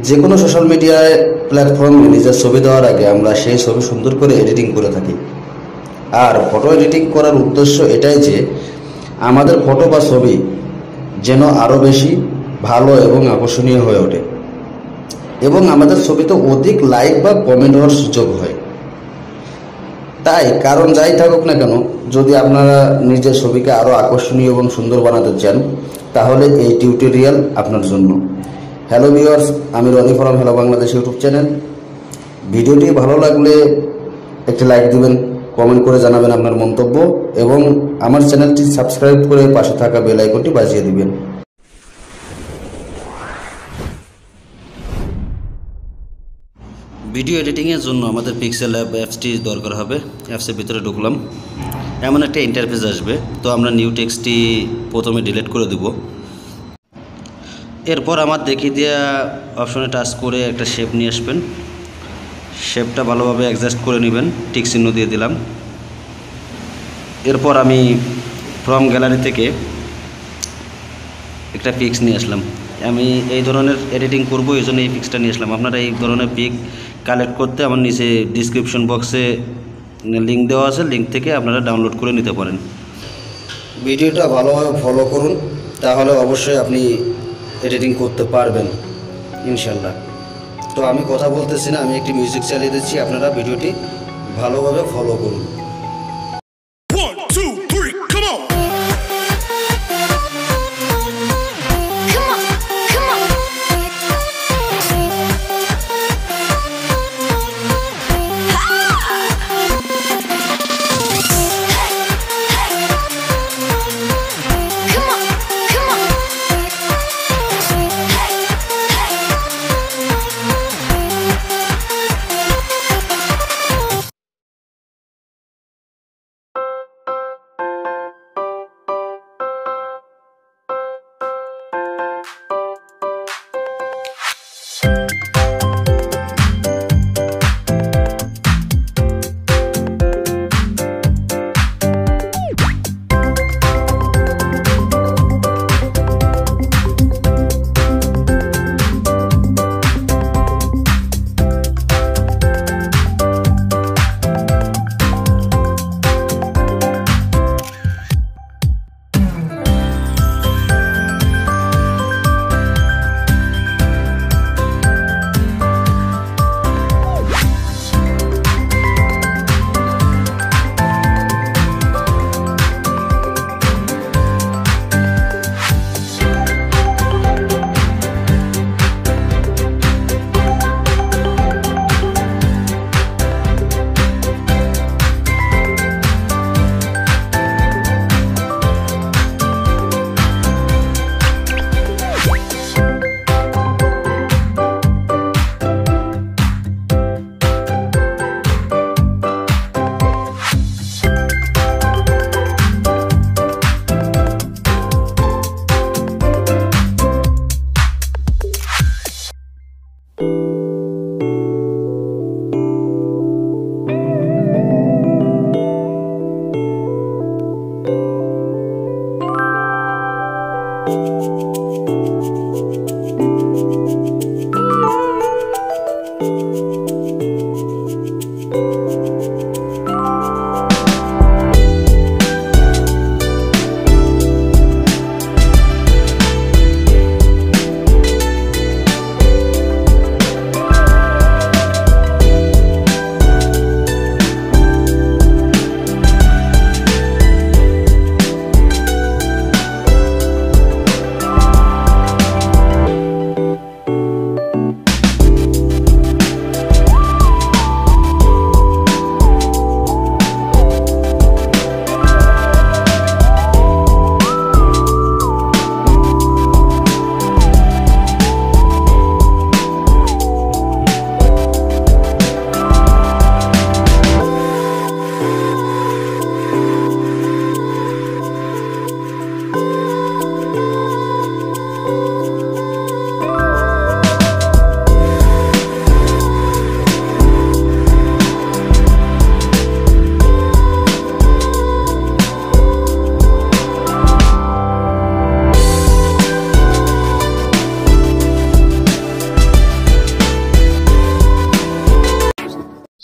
যে কোনো সোশ্যাল মিডিয়ায় প্ল্যাটফর্মে নিজের ছবি দেওয়ার আগে আমরা সেই ছবি সুন্দর করে এডিটিং করে থাকি। আর ফটো এডিটিং করার উদ্দেশ্য এটাই যে আমাদের ফটো বা ছবি যেন আরও বেশি ভালো এবং আকর্ষণীয় হয়ে ওঠে এবং আমাদের ছবিতে অধিক লাইক বা কমেন্ট হওয়ার সুযোগ হয়। তাই কারণ যাই থাকুক না কেন, যদি আপনারা নিজের ছবিকে আরও আকর্ষণীয় এবং সুন্দর বানাতে চান তাহলে এই টিউটোরিয়াল আপনার জন্য। হ্যালো ভিউয়ার্স, আমি Roni from hello Bangladesh YouTube channel. ভিডিওটি ভালো লাগলে একটি লাইক দিবেন, কমেন্ট করে জানাবেন আপনার মন্তব্য এবং আমার চ্যানেলটি সাবস্ক্রাইব করে পাশে থাকা বেল আইকনটি বাজিয়ে দিবেন। ভিডিও এডিটিংয়ের জন্য আমাদের পিক্সেলল্যাব অ্যাপসটি দরকার হবে। অ্যাপসের ভিতরে ঢুকলাম, এমন একটা ইন্টারফেস আসবে। তো আমরা নিউ টেক্সটটি প্রথমে ডিলিট করে দেব। এরপর আমার দেখিয়ে দেওয়া অপশনে টাচ করে একটা শেপ নিয়ে আসবেন। শেপটা ভালোভাবে অ্যাডজাস্ট করে নেবেন, টিক চিহ্ন দিয়ে দিলাম। এরপর আমি ফ্রম গ্যালারি থেকে একটা পিক্স নিয়ে আসলাম। আমি এই ধরনের এডিটিং করব, এই জন্য এই পিক্সটা নিয়ে আসলাম। আপনারা এই ধরনের পিক কালেক্ট করতে আমার নিচে ডিসক্রিপশন বক্সে লিঙ্ক দেওয়া আছে, লিঙ্ক থেকে আপনারা ডাউনলোড করে নিতে পারেন। ভিডিওটা ভালোভাবে ফলো করুন, তাহলে অবশ্যই আপনি এডিটিং করতে পারবেন ইনশাল্লাহ। তো আমি কথা বলতেছি না, আমি একটি মিউজিক চালিয়ে দিচ্ছি, আপনারা ভিডিওটি ভালোভাবে ফলো করুন।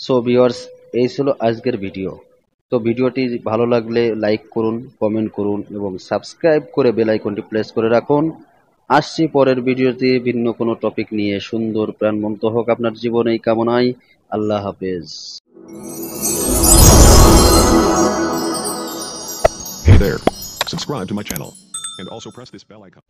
সো ভিউয়ার্স, এই ছিল আজকের ভিডিও। তো ভিডিওটি ভালো লাগলে লাইক করুন, কমেন্ট করুন এবং সাবস্ক্রাইব করে বেল আইকনটি প্রেস করে রাখুন। আসছি পরের ভিডিওতে ভিন্ন কোনো টপিক নিয়ে। সুন্দর প্রাণবন্ত হোক আপনার জীবন, এই কামনায়। আল্লাহ হাফেজ। Hey there. Subscribe to my channel and also press this bell icon.